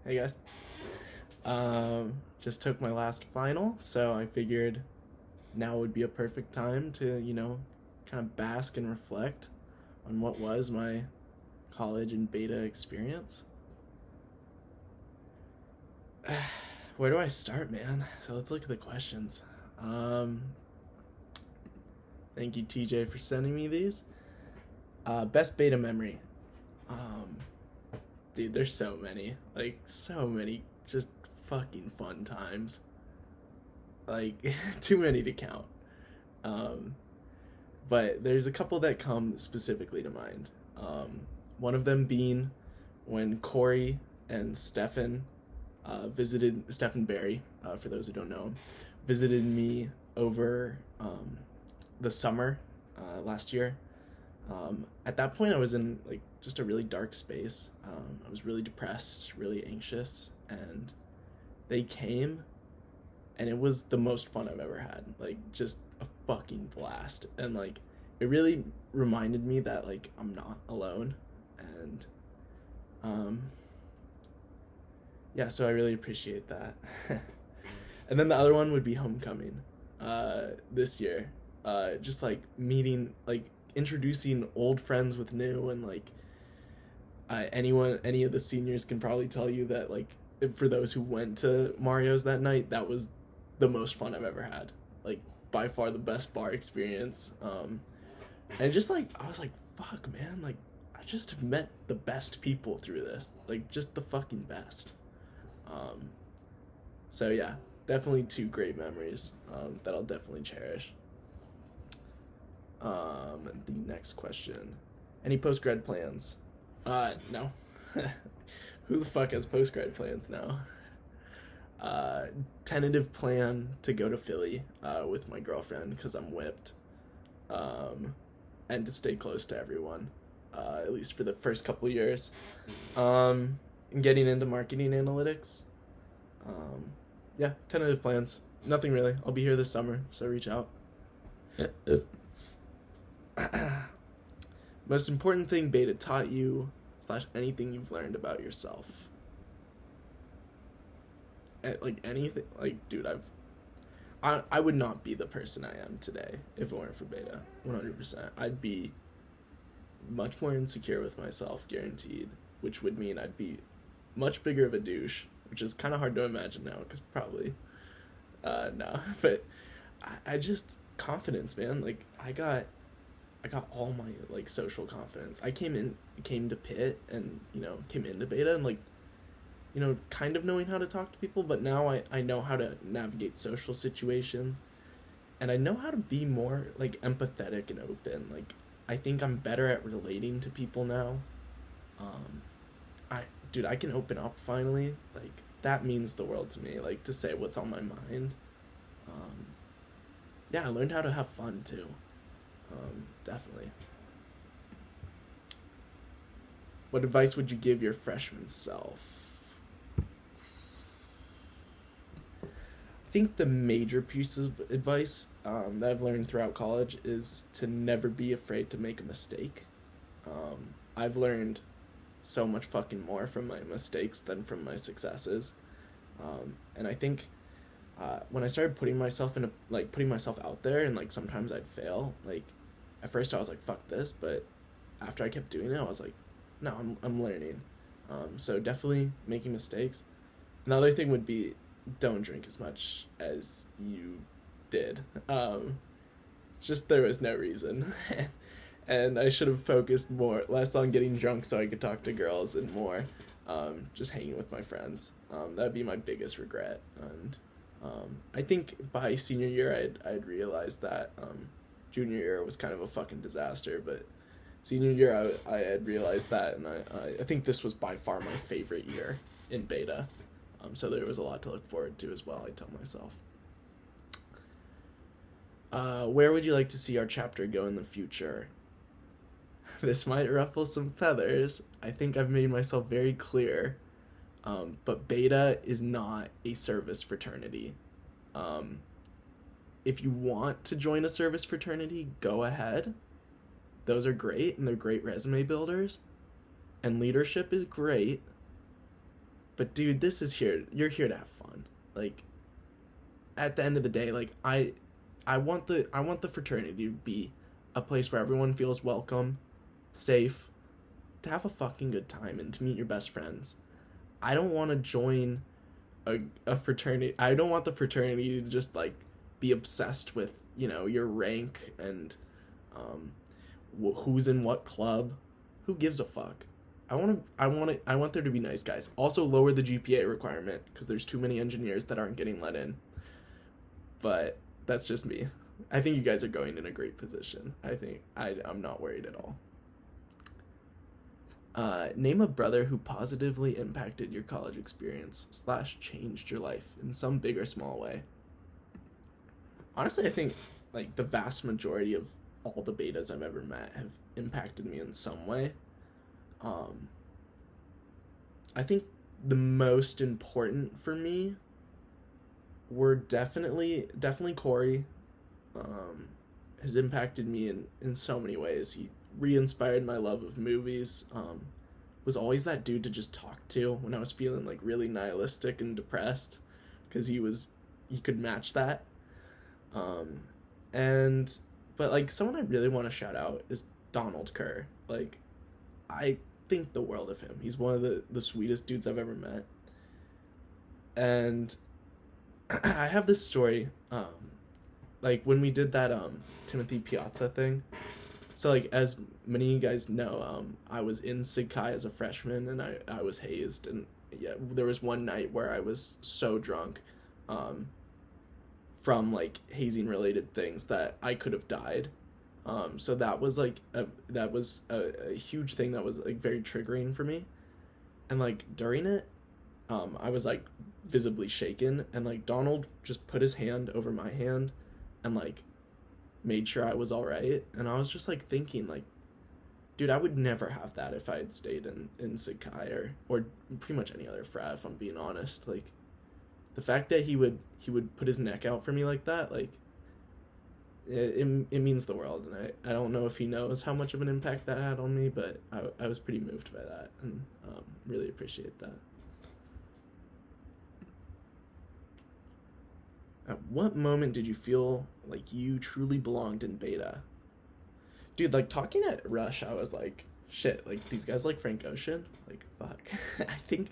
Hey guys. Just took my last final, so I figured now would be a perfect time to, kind of bask and reflect on what was my college and beta experience. Where do I start, man? So let's look at the questions. Um, Thank you, TJ, for sending me these. Best beta memory. Um, Dude, there's so many. Like, so many just fucking fun times. Like, too many to count. Um, but there's a couple that come specifically to mind. One of them being when Corey and visited Stephen Barry, for those who don't know him, visited me over the summer last year. At that point, I was in like just a really dark space. I was really depressed, really anxious, and they came and it was the most fun I've ever had. Like, just a fucking blast. And like, it really reminded me that like I'm not alone. And um, yeah, so I really appreciate that. And then the other one would be homecoming. This year, just like meeting, like introducing old friends with new, and like any of the seniors can probably tell you that like for those who went to Mario's that night, that was the most fun I've ever had. Like, by far the best bar experience. And just like I was like, fuck, man, like I just have met the best people through this. Like, just the fucking best. Um, so yeah, definitely two great memories that I'll definitely cherish. The next question: any post grad plans? No. Who the fuck has post grad plans now? Tentative plan to go to Philly with my girlfriend because I'm whipped, and to stay close to everyone, at least for the first couple years. And getting into marketing analytics. Yeah, tentative plans. Nothing really. I'll be here this summer, so reach out. Most important thing beta taught you / anything you've learned about yourself. Like anything, like dude, I would not be the person I am today if it weren't for beta. 100%. I'd be much more insecure with myself, guaranteed, which would mean I'd be much bigger of a douche, which is kind of hard to imagine now because probably no. But I just, confidence, man. Like, I got all my like social confidence. I came to Pitt and came into beta and like kind of knowing how to talk to people, but now I know how to navigate social situations, and I know how to be more like empathetic and open. Like, I think I'm better at relating to people now. Um, I can open up finally. Like, that means the world to me. Like, to say what's on my mind. Um, yeah, I learned how to have fun too. Definitely. What advice would you give your freshman self? I think the major piece of advice that I've learned throughout college is to never be afraid to make a mistake. I've learned so much fucking more from my mistakes than from my successes. And I think when I started putting myself out there, and like sometimes I'd fail. Like, at first I was like, fuck this, but after I kept doing it, I was like, no, I'm learning. So definitely making mistakes. Another thing would be, don't drink as much as you did. Just, there was no reason. And I should have focused less on getting drunk so I could talk to girls, and more just hanging with my friends. That'd be my biggest regret. And I think by senior year I'd realized that. Junior year was kind of a fucking disaster, but senior year I had realized that, and I think this was by far my favorite year in beta. So there was a lot to look forward to as well, I tell myself. Where would you like to see our chapter go in the future? This might ruffle some feathers. I think I've made myself very clear. But beta is not a service fraternity. If you want to join a service fraternity, go ahead. Those are great, and they're great resume builders. And leadership is great. But dude, this is here. You're here to have fun. Like, at the end of the day, like I want the fraternity to be a place where everyone feels welcome, safe, to have a fucking good time and to meet your best friends. I don't want to join a fraternity. I don't want the fraternity to just like be obsessed with, your rank and who's in what club. Who gives a fuck? I want there to be nice guys. Also lower the GPA requirement because there's too many engineers that aren't getting let in. But that's just me. I think you guys are going in a great position. I'm not worried at all. Name a brother who positively impacted your college experience / changed your life in some big or small way. Honestly, I think like the vast majority of all the betas I've ever met have impacted me in some way. I think the most important for me were definitely Corey. Has impacted me in so many ways. He re-inspired my love of movies. Was always that dude to just talk to when I was feeling like really nihilistic and depressed, because he could match that. But like someone I really want to shout out is Donald Kerr. Like, I think the world of him. He's one of the sweetest dudes I've ever met. And I have this story, like when we did that Timothy Piazza thing. So like, as many of you guys know, I was in Sig Chi as a freshman, and I was hazed, and yeah, there was one night where I was so drunk from like hazing related things that I could have died. So that was like a huge thing that was like very triggering for me. And like during it, I was like visibly shaken, and like Donald just put his hand over my hand and like made sure I was all right. And I was just like thinking like, dude, I would never have that if I had stayed in Sig Chi or pretty much any other frat, if I'm being honest. Like, the fact that he would put his neck out for me like that, like, it means the world. And I don't know if he knows how much of an impact that had on me, but I was pretty moved by that, and really appreciate that. At what moment did you feel like you truly belonged in beta? Dude, like, talking at Rush, I was like, shit, like, these guys like Frank Ocean? Like, fuck. I think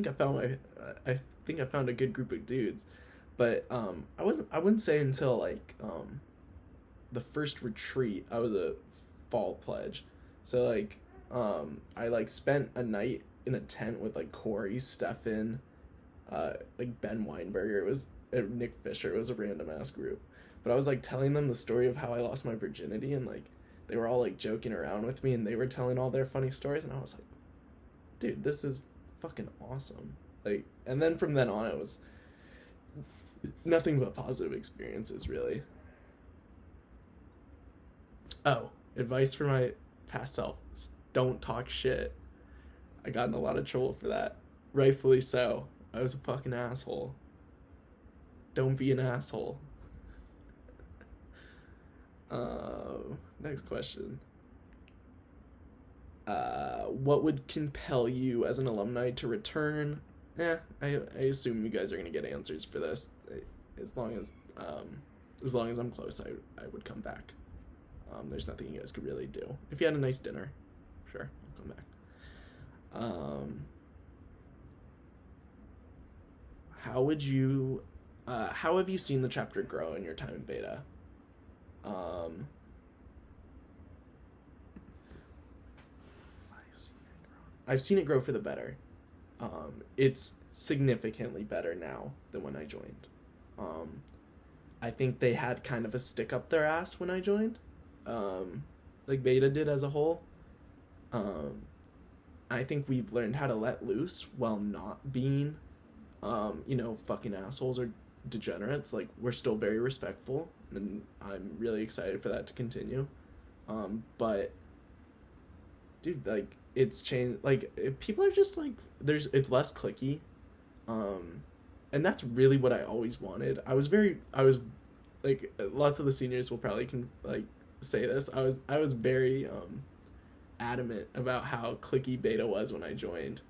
I found a good group of dudes. But I wouldn't say until like the first retreat I was a fall pledge. So like I like spent a night in a tent with like Corey, Stefan, like Ben Weinberger. It was Nick Fisher. It was a random ass group. But I was like telling them the story of how I lost my virginity, and like they were all like joking around with me, and they were telling all their funny stories, and I was like, dude, this is fucking awesome. Like, and then from then on, it was nothing but positive experiences, really. Oh, advice for my past self: don't talk shit. I got in a lot of trouble for that, rightfully so. I was a fucking asshole. Don't be an asshole. Next question. What would compel you as an alumni to return? I assume you guys are gonna get answers for this. As long as I'm close, I would come back. There's nothing you guys could really do. If you had a nice dinner, sure, I'll come back. How have you seen the chapter grow in your time in beta? I've seen it grow for the better. It's significantly better now than when I joined. I think they had kind of a stick up their ass when I joined, like beta did as a whole. I think we've learned how to let loose while not being, fucking assholes or degenerates. Like, we're still very respectful, and I'm really excited for that to continue. But dude, like, it's changed. Like, people are just like, it's less cliquey, and that's really what I always wanted. I was like, lots of the seniors will probably say this. I was very adamant about how cliquey beta was when I joined.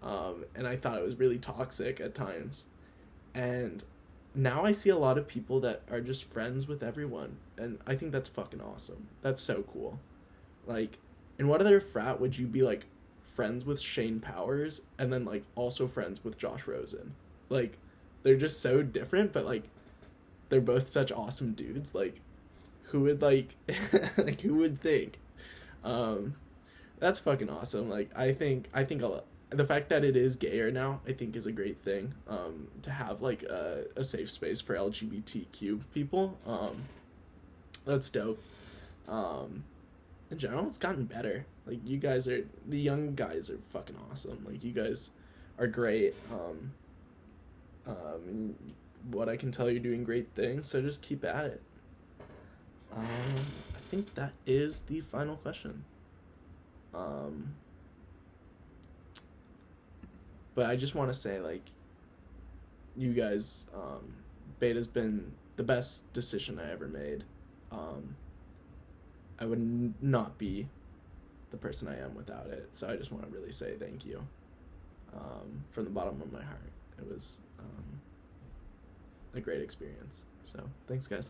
And I thought it was really toxic at times. And now I see a lot of people that are just friends with everyone, and I think that's fucking awesome. That's so cool. Like, in what other frat would you be like friends with Shane Powers and then like also friends with Josh Rosen? Like, they're just so different, but like they're both such awesome dudes. Like, who would like like who would think? Um, that's fucking awesome. Like, I think the fact that it is gayer now, I think, is a great thing. To have like a safe space for LGBTQ people. That's dope. Um, in general, it's gotten better. Like, the young guys are fucking awesome. Like, you guys are great. And what I can tell, you're doing great things. So just keep at it. I think that is the final question. But I just want to say, like, you guys, Beta's been the best decision I ever made. I would not be the person I am without it. So I just want to really say thank you, from the bottom of my heart. It was a great experience. So thanks, guys.